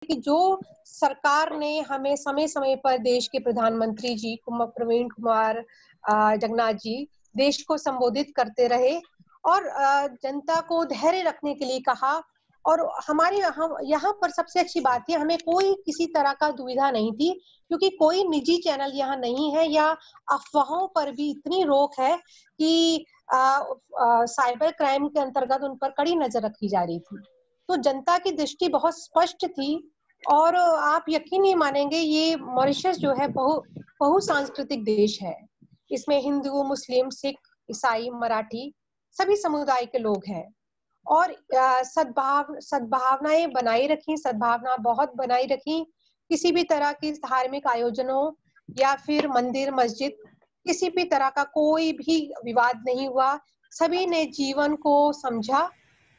कि जो सरकार ने हमें समय समय पर देश के प्रधानमंत्री जी प्रवीण कुमार जगन्नाथ जी देश को संबोधित करते रहे और जनता को धैर्य रखने के लिए कहा। और हमारे यहाँ पर सबसे अच्छी बात है, हमें कोई किसी तरह का दुविधा नहीं थी, क्योंकि कोई निजी चैनल यहाँ नहीं है या अफवाहों पर भी इतनी रोक है कि साइबर क्राइम के अंतर्गत उन पर कड़ी नजर रखी जा रही थी। तो जनता की दृष्टि बहुत स्पष्ट थी। और आप यकीन नहीं मानेंगे, ये मॉरिशस जो है बहुसांस्कृतिक देश है। इसमें हिंदू, मुस्लिम, सिख, ईसाई, मराठी सभी समुदाय के लोग हैं। और सद्भावनाएं बनाई रखी, सद्भावना बहुत बनाई रखी। किसी भी तरह की धार्मिक आयोजनों या फिर मंदिर मस्जिद, किसी भी तरह का कोई भी विवाद नहीं हुआ। सभी ने जीवन को समझा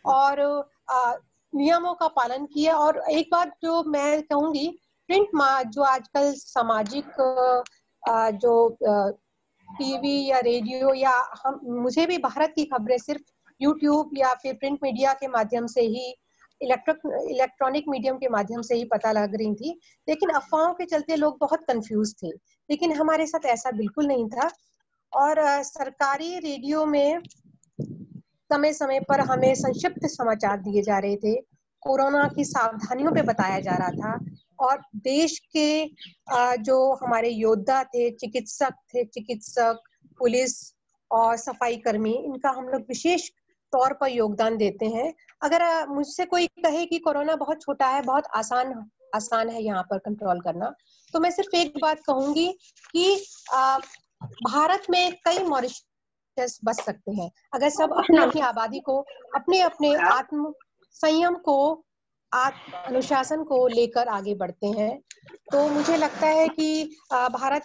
और नियमों का पालन किया। और एक बात जो मैं कहूंगी, प्रिंट जो आजकल सामाजिक जो टीवी या रेडियो या मुझे भी भारत की खबरें सिर्फ यूट्यूब या फिर प्रिंट मीडिया के माध्यम से ही, इलेक्ट्रॉनिक मीडियम के माध्यम से ही पता लग रही थी। लेकिन अफवाहों के चलते लोग बहुत कंफ्यूज थे, लेकिन हमारे साथ ऐसा बिल्कुल नहीं था। और सरकारी रेडियो में समय समय पर हमें संक्षिप्त समाचार दिए जा रहे थे, कोरोना की सावधानियों पे बताया जा रहा था। और देश के जो हमारे योद्धा थे, चिकित्सक, पुलिस और सफाई कर्मी, इनका हम लोग विशेष तौर पर योगदान देते हैं। अगर मुझसे कोई कहे कि कोरोना बहुत छोटा है, बहुत आसान है यहाँ पर कंट्रोल करना, तो मैं सिर्फ एक बात कहूंगी कि भारत में कई मॉरिशस बच सकते हैं अगर सब अपनी अपनी आबादी को, अपने अपने आत्म संयम को, अनुशासन को लेकर आगे बढ़ते हैं। तो मुझे लगता है कि भारत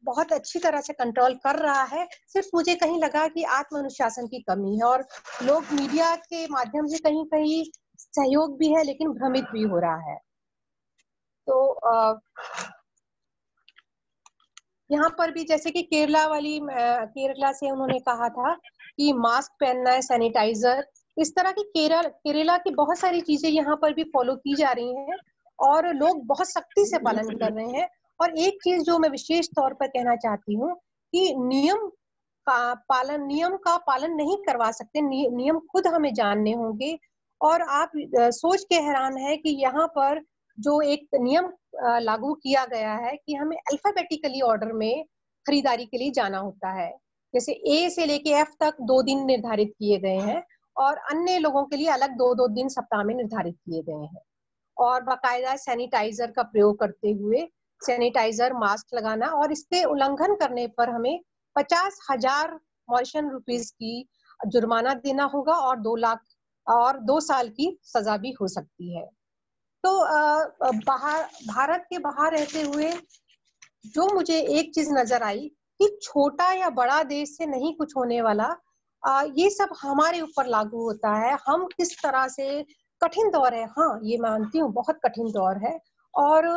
बहुत अच्छी तरह से कंट्रोल कर रहा है। सिर्फ मुझे कहीं लगा कि आत्म अनुशासन की कमी है और लोग मीडिया के माध्यम से कहीं कहीं सहयोग भी है लेकिन भ्रमित भी हो रहा है। तो यहाँ पर भी जैसे कि केरला से उन्होंने कहा था कि मास्क पहनना है, सैनिटाइजर, इस तरह की केरला की बहुत सारी चीजें यहाँ पर भी फॉलो की जा रही हैं और लोग बहुत सख्ती से पालन कर रहे हैं। और एक चीज जो मैं विशेष तौर पर कहना चाहती हूँ कि नियम का पालन नहीं करवा सकते, नियम खुद हमें जानने होंगे। और आप सोच के हैरान है कि यहाँ पर जो एक नियम लागू किया गया है कि हमें अल्फाबेटिकली ऑर्डर में खरीदारी के लिए जाना होता है। जैसे ए से लेके एफ तक 2 दिन निर्धारित किए गए हैं और अन्य लोगों के लिए अलग 2-2 दिन सप्ताह में निर्धारित किए गए हैं। और बाकायदा सैनिटाइजर का प्रयोग करते हुए, सैनिटाइजर, मास्क लगाना, और इसके उल्लंघन करने पर हमें 50,000 मॉरिशन रुपीस की जुर्माना देना होगा और 2 लाख और 2 साल की सजा भी हो सकती है। तो भारत के बाहर रहते हुए जो मुझे एक चीज नजर आई कि छोटा या बड़ा देश से नहीं कुछ होने वाला, ये सब हमारे ऊपर लागू होता है। हम किस तरह से, कठिन दौर है, हाँ ये मानती हूँ बहुत कठिन दौर है। और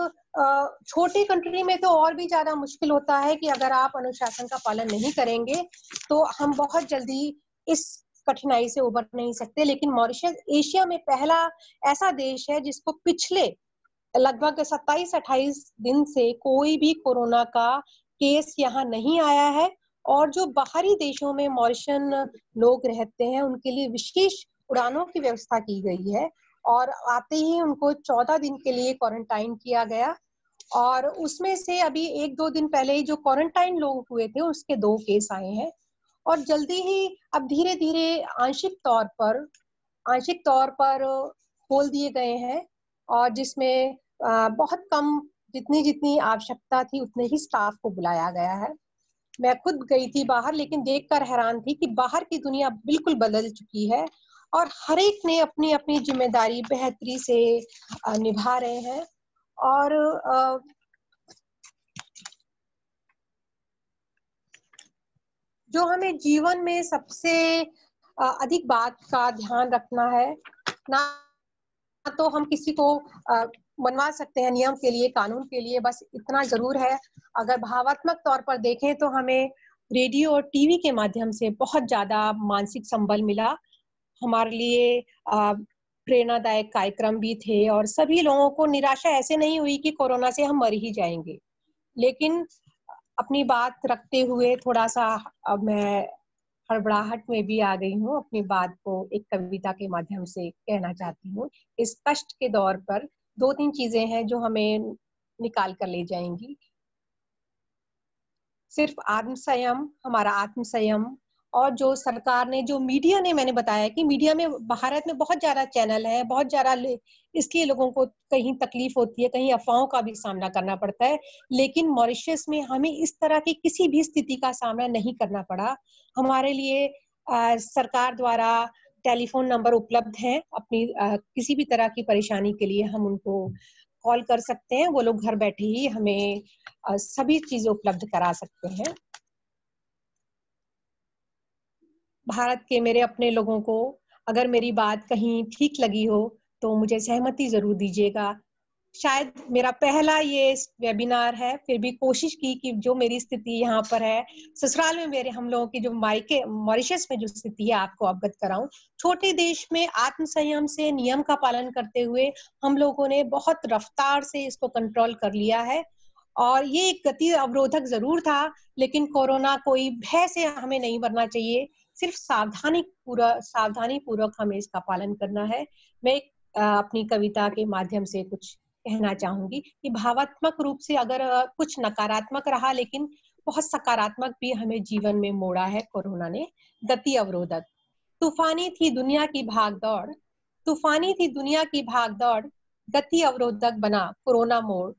छोटी कंट्री में तो और भी ज्यादा मुश्किल होता है कि अगर आप अनुशासन का पालन नहीं करेंगे तो हम बहुत जल्दी इस कठिनाई से उबर नहीं सकते। लेकिन मॉरिशस एशिया में पहला ऐसा देश है जिसको पिछले लगभग 27-28 दिन से कोई भी कोरोना का केस यहाँ नहीं आया है। और जो बाहरी देशों में मॉरिशन लोग रहते हैं उनके लिए विशेष उड़ानों की व्यवस्था की गई है और आते ही उनको 14 दिन के लिए क्वारंटाइन किया गया। और उसमें से अभी 1-2 दिन पहले ही जो क्वारंटाइन लोग हुए थे उसके 2 केस आए हैं। और जल्दी ही अब धीरे धीरे आंशिक तौर पर खोल दिए गए हैं और जिसमें बहुत कम, जितनी आवश्यकता थी उतने ही स्टाफ को बुलाया गया है। मैं खुद गई थी बाहर, लेकिन देखकर हैरान थी कि बाहर की दुनिया बिल्कुल बदल चुकी है और हर एक ने अपनी अपनी जिम्मेदारी बेहतरी से निभा रहे हैं। और जो हमें जीवन में सबसे अधिक बात का ध्यान रखना है, ना तो हम किसी को मनवा सकते हैं नियम के लिए, कानून के लिए, बस इतना जरूर है। अगर भावात्मक तौर पर देखें तो हमें रेडियो और टीवी के माध्यम से बहुत ज्यादा मानसिक संबल मिला। हमारे लिए प्रेरणादायक कार्यक्रम भी थे और सभी लोगों को निराशा ऐसे नहीं हुई कि कोरोना से हम मर ही जाएंगे। लेकिन अपनी बात रखते हुए थोड़ा सा अब मैं हड़बड़ाहट में भी आ गई हूँ, अपनी बात को एक कविता के माध्यम से कहना चाहती हूँ। इस कष्ट के दौर पर 2-3 चीजें हैं जो हमें निकाल कर ले जाएंगी। सिर्फ आत्मसंयम, हमारा आत्मसंयम, और जो सरकार ने, जो मीडिया ने, मैंने बताया कि मीडिया में भारत में बहुत ज्यादा चैनल है, बहुत ज्यादा, इसलिए लोगों को कहीं तकलीफ होती है, कहीं अफवाहों का भी सामना करना पड़ता है। लेकिन मॉरिशस में हमें इस तरह की किसी भी स्थिति का सामना नहीं करना पड़ा। हमारे लिए सरकार द्वारा टेलीफोन नंबर उपलब्ध हैं, अपनी किसी भी तरह की परेशानी के लिए हम उनको कॉल कर सकते हैं। वो लोग घर बैठे ही हमें सभी चीजें उपलब्ध करा सकते हैं। भारत के मेरे अपने लोगों को अगर मेरी बात कहीं ठीक लगी हो तो मुझे सहमति जरूर दीजिएगा। शायद मेरा पहला ये वेबिनार है, फिर भी कोशिश की कि जो मेरी स्थिति यहाँ पर है, ससुराल में मेरे हम लोगों की जो मायके मॉरिशस में जो स्थिति है, आपको अवगत कराऊं। छोटे देश में आत्मसंयम से, नियम का पालन करते हुए हम लोगों ने बहुत रफ्तार से इसको कंट्रोल कर लिया है। और ये एक गति अवरोधक जरूर था, लेकिन कोरोना कोई भय से हमें नहीं मरना चाहिए, सिर्फ सावधानी पूर्वक हमें इसका पालन करना है। मैं अपनी कविता के माध्यम से कुछ कहना चाहूंगी कि भावात्मक रूप से अगर कुछ नकारात्मक रहा, लेकिन बहुत सकारात्मक भी हमें जीवन में मोड़ा है कोरोना ने। गति अवरोधक। तूफानी थी दुनिया की भागदौड़, तूफानी थी दुनिया की भागदौड़, गति अवरोधक बना कोरोना मोड़।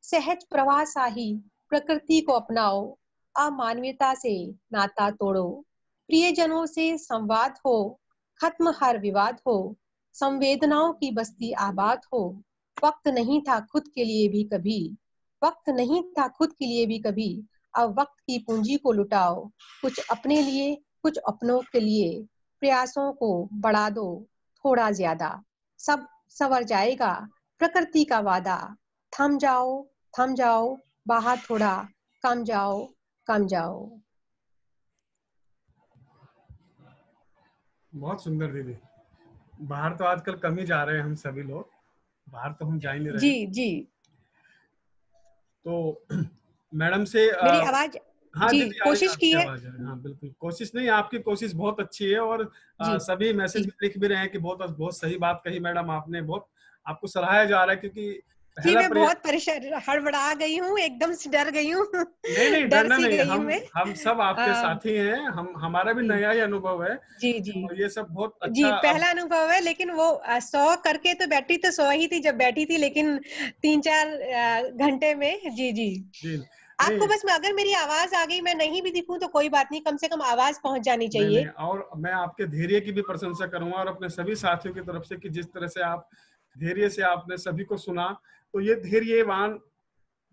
सहज प्रवाह सा ही प्रकृति को अपनाओ, अमानवीयता से नाता तोड़ो। प्रियजनों से संवाद हो, खत्म हर विवाद हो, संवेदनाओं की बस्ती आबाद हो। वक्त नहीं था खुद के लिए भी कभी, वक्त नहीं था खुद के लिए भी कभी, अब वक्त की पूंजी को लुटाओ, कुछ अपने लिए, कुछ अपनों के लिए। प्रयासों को बढ़ा दो थोड़ा ज्यादा, सब संवर जाएगा प्रकृति का वादा। थम जाओ, थम जाओ, बाहर थोड़ा कम जाओ, कम जाओ। बहुत सुंदर दीदी। बाहर तो आजकल कम ही जा रहे हैं हम सभी लोग, बाहर तो हम जा ही नहीं रहे। जी जी। तो मैडम से मेरी आवाज, हाँ जी, दीदी कोशिश की आपकी है। आवाज है। हाँ बिल्कुल, कोशिश नहीं, आपकी कोशिश बहुत अच्छी है और जी सभी मैसेज जी में लिख भी रहे हैं कि बहुत बहुत सही बात कही मैडम आपने, बहुत आपको सराहाया जा रहा है, क्योंकि जी, पहला मैं बहुत परेशान, हड़बड़ा गई हूँ, एकदम से डर गई हूँ। नहीं नहीं, डर डरना सी नहीं, गई हूँ मैं। हम सब आपके आ, साथी हैं, हम हमारा भी जी नया ही अनुभव है जी जी और ये सब बहुत जी, अच्छा। अब पहला अनुभव है। लेकिन वो 100 करके तो बैठी, तो 100 ही थी जब बैठी थी, लेकिन 3-4 घंटे में। जी जी। जी आपको नहीं बस, मैं अगर मेरी आवाज आ गई, मैं नहीं भी दिखूं तो कोई बात नहीं, कम से कम आवाज पहुंच जानी नहीं नहीं, चाहिए। और मैं आपके धैर्य की भी प्रशंसा करूंगा और अपने सभी साथियों की तरफ से कि जिस तरह से आप धैर्य से आपने सभी को सुना, तो ये धैर्यवान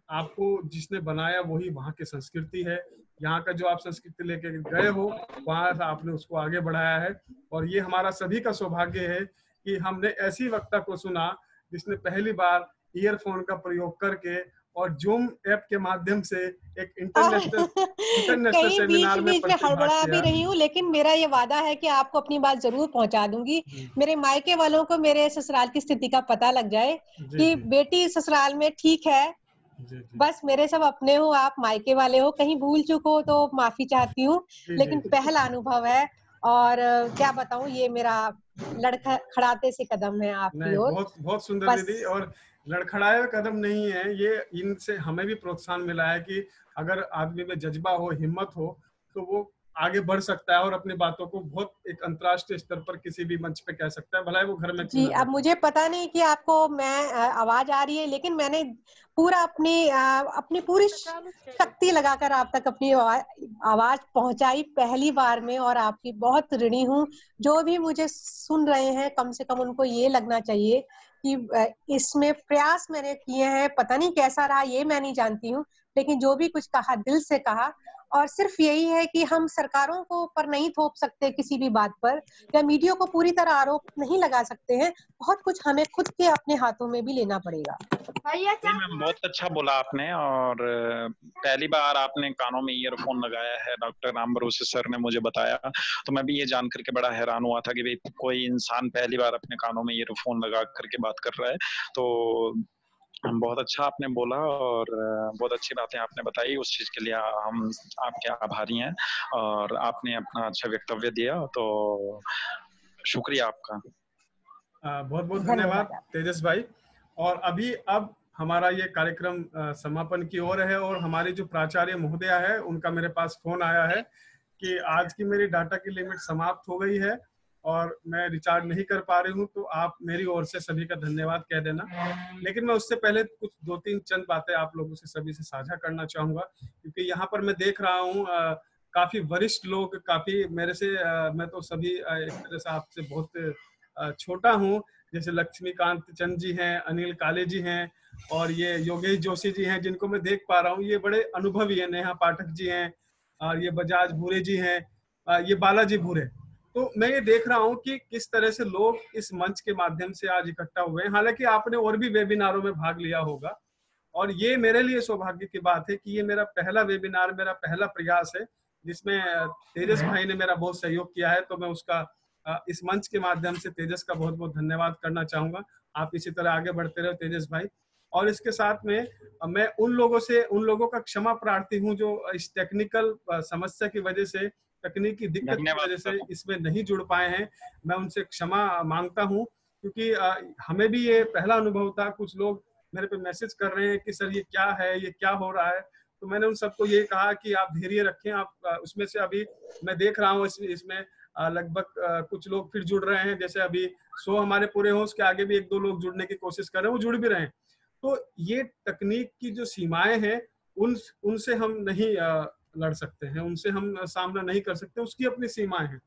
आपको जिसने बनाया वही वहाँ की संस्कृति है। यहाँ का जो आप संस्कृति लेके गए हो, वहां से आपने उसको आगे बढ़ाया है और ये हमारा सभी का सौभाग्य है कि हमने ऐसी वक्ता को सुना जिसने पहली बार ईयरफोन का प्रयोग करके और जूम ऐप के माध्यम से एक और इंटरनेशनल कहीं बीच सेमिनार में बीच में प्रतिभाग हड़बड़ा भी किया। रही हूँ, लेकिन मेरा ये वादा है कि आपको अपनी बात जरूर पहुंचा दूंगी। मेरे मायके वालों को मेरे ससुराल की स्थिति का पता लग जाए जी कि जी बेटी ससुराल में ठीक है। जी जी बस मेरे सब अपने हो, आप मायके वाले हो, कहीं भूल चूक हो तो माफी चाहती हूँ। जी जी लेकिन जी। पहला अनुभव है, और क्या बताऊं, ये मेरा लड़खड़ाते से कदम है आपकी नहीं, ओर। बहुत बहुत सुंदर बस दीदी, और लड़खड़ाए हुए कदम नहीं है ये, इनसे हमें भी प्रोत्साहन मिला है कि अगर आदमी में जज्बा हो, हिम्मत हो, तो वो आगे बढ़ सकता है और अपनी बातों को बहुत एक अंतर्राष्ट्रीय स्तर पर किसी भी मंच पे कह सकता है, भला ही वो घर में क्यों जी, ना अब बैठा हो। मुझे पता नहीं कि आपको मैं आवाज आ रही है, लेकिन मैंने पूरा अपनी पूरी शक्ति लगाकर आप तक अपनी आवाज पहुंचाई पहली बार में, और आपकी बहुत ऋणी हूँ। जो भी मुझे सुन रहे हैं, कम से कम उनको ये लगना चाहिए कि इसमें प्रयास मैंने किए हैं। पता नहीं कैसा रहा, ये मैं नहीं जानती हूँ, लेकिन जो भी कुछ कहा दिल से कहा, और सिर्फ यही है कि हम सरकारों को पर नहीं थोप सकते किसी भी बात पर, या मीडिया को पूरी तरह आरोप नहीं लगा सकते हैं। बहुत कुछ हमें खुद के अपने हाथों में भी लेना पड़ेगा। नहीं मैम, बहुत अच्छा बोला आपने। और पहली बार आपने कानों में ईयरफोन लगाया है, डॉक्टर राम भरोसे सर ने मुझे बताया, तो मैं भी ये जान करके बड़ा हैरान हुआ था कि भाई कोई इंसान पहली बार अपने कानों में ईयरफोन लगा करके बात कर रहा है। तो बहुत अच्छा आपने बोला और बहुत अच्छी बातें आपने बताई, उस चीज के लिए हम आपके आभारी हैं। और आपने अपना अच्छा वक्तव्य दिया, तो शुक्रिया आपका। बहुत बहुत धन्यवाद तेजस भाई। और अब हमारा ये कार्यक्रम समापन की ओर है, और हमारी जो प्राचार्य महोदया है उनका मेरे पास फोन आया है कि आज की मेरी डाटा की लिमिट समाप्त हो गई है और मैं रिचार्ज नहीं कर पा रही हूँ, तो आप मेरी ओर से सभी का धन्यवाद कह देना। लेकिन मैं उससे पहले कुछ 2-3 चंद बातें आप लोगों से सभी से साझा करना चाहूंगा, क्योंकि यहाँ पर मैं देख रहा हूँ काफी वरिष्ठ लोग, काफी मेरे से मैं तो सभी एक तरह से आपसे बहुत छोटा हूँ, जैसे लक्ष्मीकांत चंद जी हैं, अनिल काले जी हैं, और ये योगेश जोशी जी हैं जिनको मैं देख पा रहा हूँ। ये बड़े अनुभवी हैं, नेहा पाठक जी हैं, और ये बजाज भूरे जी हैं, ये बालाजी भूरे। तो मैं ये देख रहा हूँ कि किस तरह से लोग इस मंच के माध्यम से आज इकट्ठा हुए हैं। हालांकि आपने और भी वेबिनारों में भाग लिया होगा, और ये मेरे लिए सौभाग्य की बात है कि ये मेरा पहला वेबिनार, मेरा पहला प्रयास है, जिसमें तेजस भाई ने मेरा बहुत सहयोग किया है। तो मैं उसका इस मंच के माध्यम से तेजस का बहुत बहुत धन्यवाद करना चाहूंगा। आप इसी तरह आगे बढ़ते रहो तेजस भाई। और इसके साथ में मैं उन लोगों का क्षमा प्रार्थी हूँ जो इस टेक्निकल समस्या की वजह से, तकनीकी दिक्कत की वजह से इसमें नहीं जुड़ पाए हैं। मैं उनसे क्षमा मांगता हूँ, क्योंकि हमें भी ये पहला अनुभव था। कुछ लोग मेरे पे मैसेज कर रहे हैं कि सर ये क्या है, ये क्या हो रहा है। तो मैंने उन सबको ये कहा कि आप धैर्य रखें। आप उसमें से अभी मैं देख रहा हूँ इसमें लगभग कुछ लोग फिर जुड़ रहे हैं। जैसे अभी 100 हमारे पूरे हो, उसके आगे भी 1-2 लोग जुड़ने की कोशिश कर रहे हैं, वो जुड़ भी रहे हैं। तो ये तकनीक की जो सीमाएं हैं उनसे हम नहीं लड़ सकते हैं, उनसे हम सामना नहीं कर सकते, उसकी अपनी सीमाएं हैं।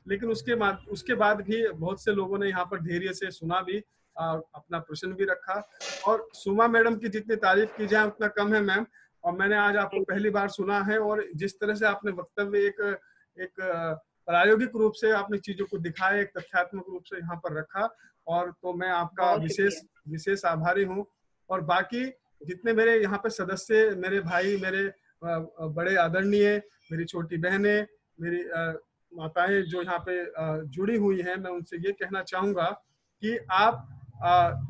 लेकिन उसके बाद भी बहुत से लोगों ने यहाँ पर धैर्य से सुना भी, अपना प्रश्न भी रखा। और सुमा मैडम की जितनी तारीफ की जाए उतना कम है मैम। और मैंने आज आपको पहली बार सुना है, और जिस तरह से आपने वक्तव्य एक प्रायोगिक रूप से आपने चीजों को दिखाया, एक तथ्यात्मक रूप से यहाँ पर रखा, और तो मैं आपका विशेष आभारी हूँ। और बाकी जितने मेरे यहाँ पे सदस्य, मेरे भाई, मेरे बड़े आदरणीय, मेरी छोटी बहनें, मेरी माताएं जो यहाँ पे जुड़ी हुई हैं, मैं उनसे ये कहना चाहूंगा कि आप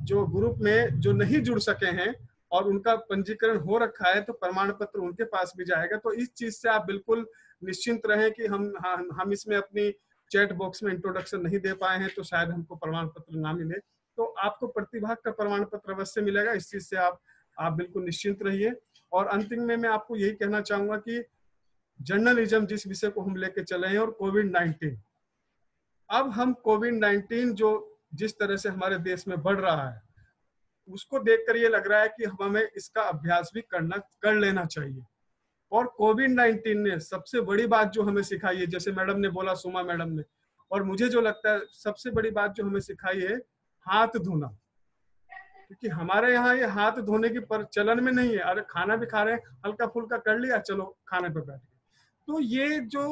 जो ग्रुप में जो नहीं जुड़ सके हैं और उनका पंजीकरण हो रखा है, तो प्रमाण पत्र उनके पास भी जाएगा। तो इस चीज से आप बिल्कुल निश्चिंत रहें कि हम इसमें अपनी चैट बॉक्स में इंट्रोडक्शन नहीं दे पाए हैं, तो शायद हमको प्रमाण पत्र ना मिले। तो आपको प्रतिभाग का प्रमाण पत्र अवश्य मिलेगा। इस चीज से आप बिल्कुल निश्चिंत रहिए। और अंतिम में मैं आपको यही कहना चाहूंगा कि जर्नलिज्म जिस विषय को हम लेके चले हैं, और कोविड-19, अब हम कोविड-19 जो जिस तरह से हमारे देश में बढ़ रहा है, उसको देखकर ये लग रहा है कि हमें इसका अभ्यास भी कर लेना चाहिए। और कोविड-19 ने सबसे बड़ी बात जो हमें सिखाई है, जैसे मैडम ने बोला, सुमा मैडम ने, और मुझे जो लगता है सबसे बड़ी बात जो हमें सिखाई है, हाथ धोना। क्योंकि हमारे यहाँ ये हाथ धोने की चलन में नहीं है। अरे खाना भी खा रहे हैं, हल्का फुल्का कर लिया, चलो खाने पे बैठ गए। तो ये जो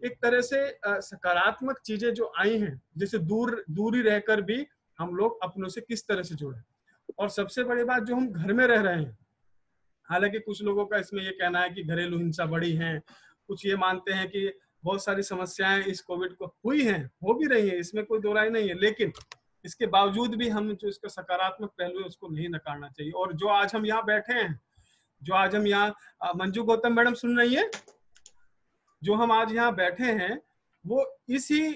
एक तरह से सकारात्मक चीजें जो आई हैं, जैसे दूरी रहकर भी हम लोग अपनों से किस तरह से जुड़े। और सबसे बड़ी बात, जो हम घर में रह रहे हैं, हालांकि कुछ लोगों का इसमें ये कहना है कि घरेलू हिंसा बढ़ी है, कुछ ये मानते हैं कि बहुत सारी समस्याएं इस कोविड को हुई हैं, हो भी रही हैं, इसमें कोई दो राय नहीं है। लेकिन इसके बावजूद भी हम जो इसका सकारात्मक पहलू है उसको नहीं नकारना चाहिए। और जो आज हम यहाँ बैठे हैं, जो आज हम यहाँ, मंजू गौतम मैडम सुन रही है, जो हम आज यहाँ बैठे हैं, वो इसी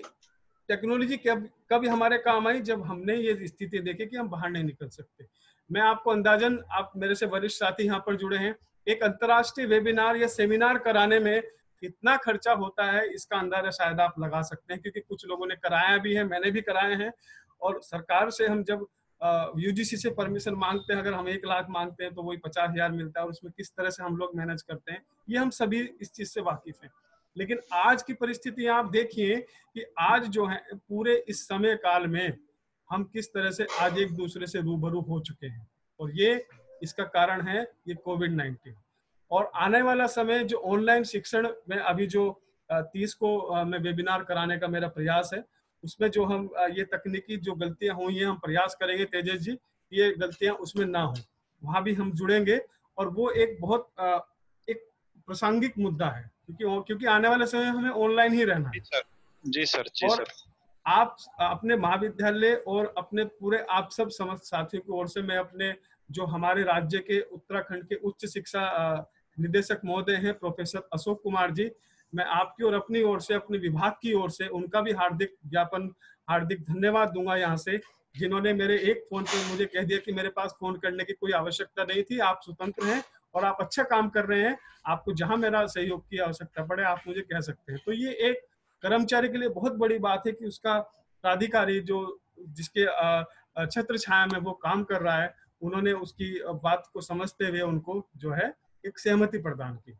टेक्नोलॉजी कब हमारे काम आई, जब हमने ये स्थिति देखी कि हम बाहर नहीं निकल सकते। मैं आपको अंदाजन, आप मेरे से वरिष्ठ साथी यहाँ पर जुड़े हैं, एक अंतर्राष्ट्रीय वेबिनार या सेमिनार कराने में कितना खर्चा होता है, इसका अंदाजा शायद आप लगा सकते हैं, क्योंकि कुछ लोगों ने कराया भी है, मैंने भी कराए हैं। और सरकार से हम जब यूजीसी से परमिशन मांगते हैं, अगर हम 1 लाख मांगते हैं तो वही 50,000 मिलता है, और उसमें किस तरह से हम लोग मैनेज करते हैं, ये हम सभी इस चीज से वाकिफ हैं। लेकिन आज की परिस्थिति आप देखिए कि आज जो है पूरे इस समय काल में हम किस तरह से आज एक दूसरे से रूबरू हो चुके हैं, और ये इसका कारण है ये कोविड-19। और आने वाला समय जो ऑनलाइन शिक्षण में अभी जो 30 को मैं वेबिनार कराने का मेरा प्रयास है, उसमें जो हम ये तकनीकी जो गलतियां हुई हैं हम प्रयास करेंगे तेजस जी, ये गलतियां उसमें ना हो, वहां भी हम जुड़ेंगे। और वो एक बहुत एक प्रासंगिक मुद्दा है, क्योंकि आने वाले समय हमें ऑनलाइन ही रहना है। जी सर, जी और सर। आप अपने महाविद्यालय और अपने पूरे आप सब समस्त साथियों की ओर से मैं अपने जो हमारे राज्य के उत्तराखंड के उच्च शिक्षा निदेशक महोदय हैं प्रोफेसर अशोक कुमार जी, मैं आपकी और अपनी ओर से, अपने विभाग की ओर से उनका भी हार्दिक धन्यवाद दूंगा यहाँ से, जिन्होंने मेरे एक फोन पर मुझे कह दिया कि मेरे पास फोन करने की कोई आवश्यकता नहीं थी, आप स्वतंत्र हैं और आप अच्छा काम कर रहे हैं, आपको जहां मेरा सहयोग की आवश्यकता पड़े आप मुझे कह सकते हैं। तो ये एक कर्मचारी के लिए बहुत बड़ी बात है कि उसका प्राधिकारी जो जिसके छत्र छाया में वो काम कर रहा है, उन्होंने उसकी बात को समझते हुए उनको जो है एक सहमति प्रदान की।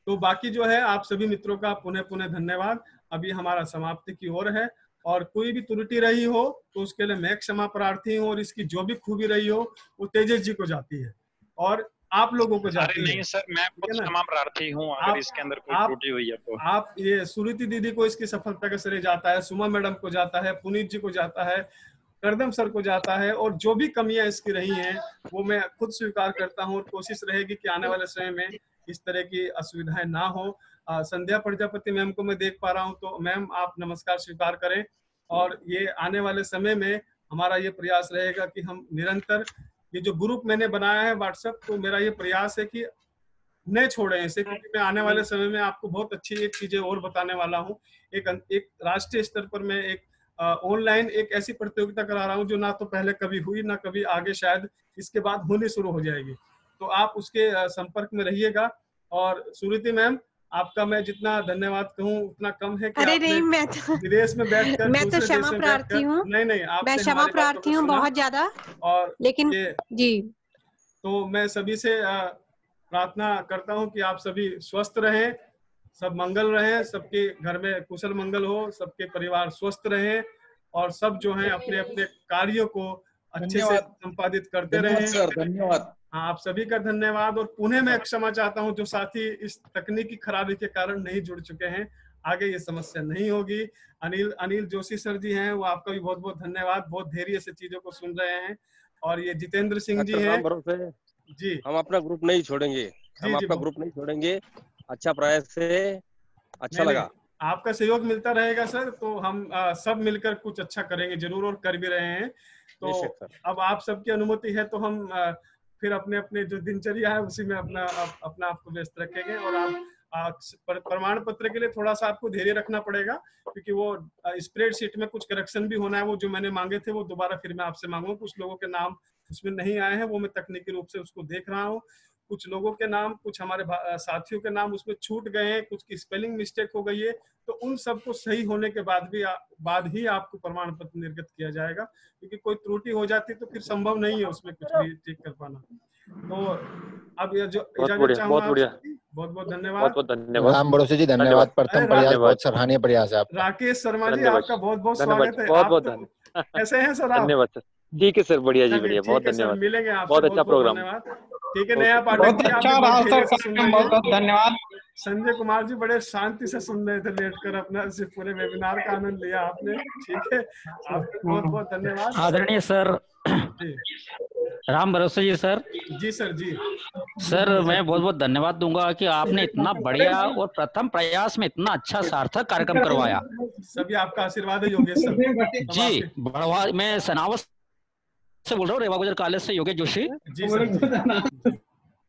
तो बाकी जो है आप सभी मित्रों का पुनः पुनः धन्यवाद। अभी हमारा समाप्ति की ओर है और कोई भी त्रुटि रही हो तो उसके लिए मैं क्षमा प्रार्थी हूँ, और इसकी जो भी खूबी रही हो वो तेजस जी को जाती है और आप लोगों को जाती है। नहीं सर, मैं खुद क्षमा प्रार्थी हूँ अगर इसके अंदर कोई त्रुटि हुई है तो। आप ये सुरीति दीदी को इसकी सफलता का श्रेय जाता है, सुमा मैडम को जाता है, पुनीत जी को जाता है, करदम सर को जाता है, और जो भी कमियां इसकी रही हैं वो मैं खुद स्वीकार करता हूँ और कोशिश रहेगी कि आने वाले समय में इस तरह की असुविधाएं ना हो। संध्या प्रजापति मैम को मैं देख पा रहा हूँ, तो मैम आप नमस्कार स्वीकार करें। और ये आने वाले समय में हमारा ये प्रयास रहेगा कि हम निरंतर ये जो ग्रुप मैंने बनाया है व्हाट्सएप, तो मेरा ये प्रयास है कि नहीं छोड़े इसे, क्योंकि मैं आने वाले समय में आपको बहुत अच्छी एक चीजें और बताने वाला हूँ। एक राष्ट्रीय स्तर पर मैं एक ऑनलाइन एक ऐसी प्रतियोगिता करा रहा हूँ जो ना तो पहले कभी हुई, ना कभी आगे शायद इसके बाद होनी शुरू हो जाएगी। तो आप उसके संपर्क में रहिएगा। और सुरीति मैम, आपका मैं जितना धन्यवाद कहूँ उतना कम है कि अरे नहीं, मैं तो विदेश में बैठकर मैं तो क्षमा प्रार्थी हूँ। नहीं आप मैं क्षमा प्रार्थी हूँ बहुत ज्यादा, और लेकिन जी तो मैं सभी से प्रार्थना करता हूँ कि आप सभी स्वस्थ रहें, सब मंगल रहें, सबके घर में कुशल मंगल हो, सबके परिवार स्वस्थ रहें और सब जो हैं अपने अपने कार्यों को अच्छे से संपादित करते रहें। सर धन्यवाद। हाँ, आप सभी का धन्यवाद। और पुनः मैं क्षमा चाहता हूँ जो साथी इस तकनीकी खराबी के कारण नहीं जुड़ चुके हैं, आगे ये समस्या नहीं होगी। अनिल जोशी सर जी हैं, वो आपका भी बहुत बहुत धन्यवाद, बहुत धैर्य से चीजों को सुन रहे हैं। और ये जितेंद्र सिंह जी हैं जी, हम अपना ग्रुप नहीं छोड़ेंगे, हम अपना ग्रुप नहीं छोड़ेंगे। अच्छा प्रयास से अच्छा लगा, आपका सहयोग मिलता रहेगा सर, तो हम सब मिलकर कुछ अच्छा करेंगे जरूर और कर भी रहे हैं। तो अब आप सबकी अनुमति है तो हम फिर अपने अपने जो दिनचर्या है उसी में अपना आपको व्यस्त रखेंगे। और आप प्रमाण पत्र के लिए थोड़ा सा आपको धैर्य रखना पड़ेगा, क्योंकि वो स्प्रेडशीट में कुछ करेक्शन भी होना है। वो जो मैंने मांगे थे वो दोबारा फिर मैं आपसे मांगूंगा। कुछ लोगों के नाम उसमें नहीं आए हैं, वो मैं तकनीकी रूप से उसको देख रहा हूँ। कुछ लोगों के नाम, कुछ हमारे साथियों के नाम उसमें छूट गए हैं, कुछ की स्पेलिंग मिस्टेक हो गई है। तो उन सबको सही होने के बाद ही आपको प्रमाण पत्र निर्गत किया जाएगा, क्योंकि कोई त्रुटि हो जाती तो फिर संभव नहीं है उसमें कुछ भी ठीक कर पाना। तो अब ये जो इजाजत चाहूंगा, बहुत बहुत धन्यवाद। राम भरोसे जी धन्यवाद, प्रथम प्रयास बहुत सराहनीय प्रयास है आपका। राकेश शर्मा जी, आपका बहुत बहुत स्वागत है। बहुत धन्यवाद। कैसे हैं सर आप? धन्यवाद सर, ठीक है सर, बढ़िया जी, बढ़िया, बहुत धन्यवाद। मिलेंगे आपसे, बहुत अच्छा प्रोग्राम, ठीक है। नया पाठक बहुत अच्छा रहा सर, बहुत बहुत धन्यवाद। संजय कुमार जी बड़े शांति से सुन रहे थे लेटकर, अपना पूरे वेबिनार का आनंद लिया आपने, ठीक है, आपका बहुत बहुत धन्यवाद। आदरणीय सर राम भरोसे जी सर। जी सर, जी सर, मैं बहुत बहुत धन्यवाद दूंगा कि आपने इतना बढ़िया और प्रथम प्रयास में इतना अच्छा सार्थक कार्यक्रम करवाया। सभी आपका आशीर्वाद है योगेश सर जी। बड़वा मैं सनावत से बोल रहा हूँ, रेवा गुजर कॉलेज से योगेश जोशी। जी सर।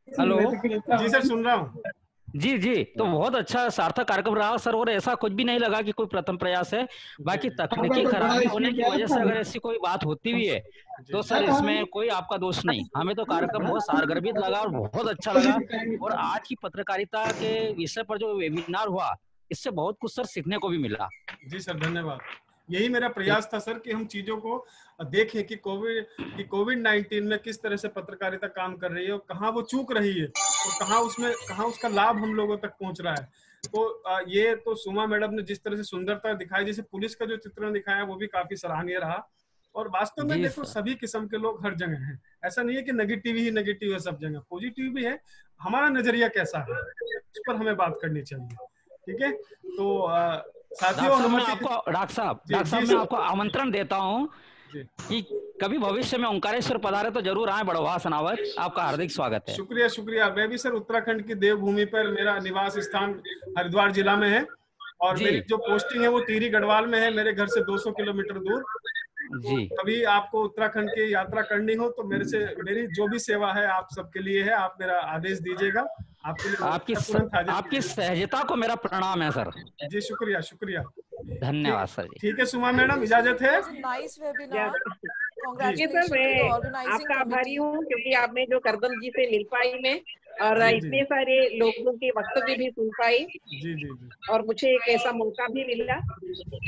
हेलो जी सर, सुन रहा हूँ। जी जी, तो बहुत अच्छा सार्थक कार्यक्रम रहा सर, और ऐसा कुछ भी नहीं लगा कि कोई प्रथम प्रयास है। बाकी तकनीकी खराबी होने की वजह से अगर ऐसी कोई बात होती भी है तो सर इसमें कोई आपका दोष नहीं। हमें तो कार्यक्रम बहुत सारगर्भित लगा और बहुत अच्छा लगा। और आज की पत्रकारिता के विषय पर जो वेबिनार हुआ, इससे बहुत कुछ सर सीखने को भी मिला। जी सर, धन्यवाद। यही मेरा प्रयास था सर कि हम चीजों को देखें कि कोविड-19 में किस तरह से पत्रकारिता काम कर रही है और कहाँ वो चूक रही है और कहाँ उसका लाभ हम लोगों तक पहुंच रहा है। तो ये तो सुमा मैडम ने जिस तरह से सुंदरता दिखाई, जैसे पुलिस का जो चित्रण दिखाया वो भी काफी सराहनीय रहा। और वास्तव में जी देखो सर। सभी किस्म के लोग हर जगह हैं, ऐसा नहीं है कि नेगेटिव ही नेगेटिव है, सब जगह पॉजिटिव भी है। हमारा नजरिया कैसा है उस पर हमें बात करनी चाहिए, ठीक है। तो साथियों डॉक्टर साहब मैं आपको आमंत्रण देता हूँ कि कभी भविष्य में ओंकारेश्वर पधारे तो जरूर आए बड़वा सनावत, आपका हार्दिक स्वागत है। शुक्रिया शुक्रिया। मैं भी सर उत्तराखंड की देवभूमि पर, मेरा निवास स्थान हरिद्वार जिला में है और मेरी जो पोस्टिंग है वो टिहरी गढ़वाल में है, मेरे घर से 200 किलोमीटर दूर। जी। कभी आपको उत्तराखंड की यात्रा करनी हो तो मेरी जो भी सेवा है आप सबके लिए है, आप मेरा आदेश दीजिएगा, आपके लिए आपकी सहजता को मेरा प्रणाम है सर। जी शुक्रिया शुक्रिया, धन्यवाद सर जी। ठीक है सुमा मैडम, इजाजत है। जी सर, मैं आपका आभारी हूँ क्योंकि आपने जो करदम जी से मिल पाई मैं, और इतने सारे लोगों के वक्तव्य भी सुन पाई जी, और मुझे एक ऐसा मौका भी मिला।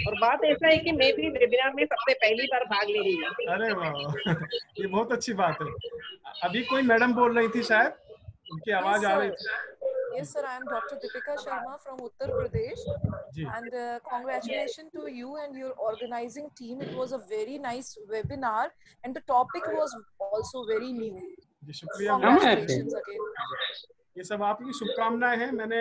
और बात ऐसा है कि मैं भी वेबिनार में सबसे पहली बार भाग ले रही हूँ। अरे वाह ये बहुत अच्छी बात है। अभी कोई मैडम बोल रही थी शायद, उनकी आवाज आ रही थी। Yes, sir. I am Dr. Deepika Sharma from Uttar Pradesh. And congratulations to you and your organizing team. It was a very nice webinar and the topic was also very new. जी शुक्रिया। Congratulations again. ये सब आपकी शुभकामनाएं हैं। मैंने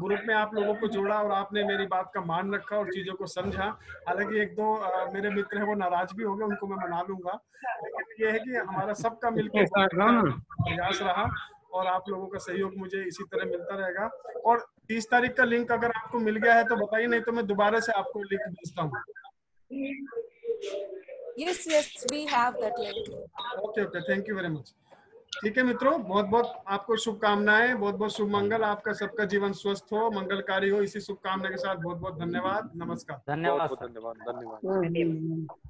group में आप लोगों को जोड़ा और आपने मेरी बात का मान रखा और चीजों को समझा। हालांकि एक दो मेरे मित्र हैं वो नाराज भी हो गए, उनको मैं मना लूंगा, लेकिन ये है कि हमारा सबका मिलकर प्रयास रहा और आप लोगों का सहयोग मुझे इसी तरह मिलता रहेगा। और 30 तारीख का लिंक अगर आपको मिल गया है तो बताइए, नहीं तो मैं दोबारा से आपको लिंक भेजता हूँ। Yes, we have that link. Okay, thank you very much. ठीक है मित्रों, बहुत बहुत आपको शुभकामनाएं, बहुत बहुत शुभ मंगल, आपका सबका जीवन स्वस्थ हो, मंगलकारी हो। इसी शुभकामना के साथ बहुत बहुत धन्यवाद, नमस्कार। धन्यवाद। धन्यवाद।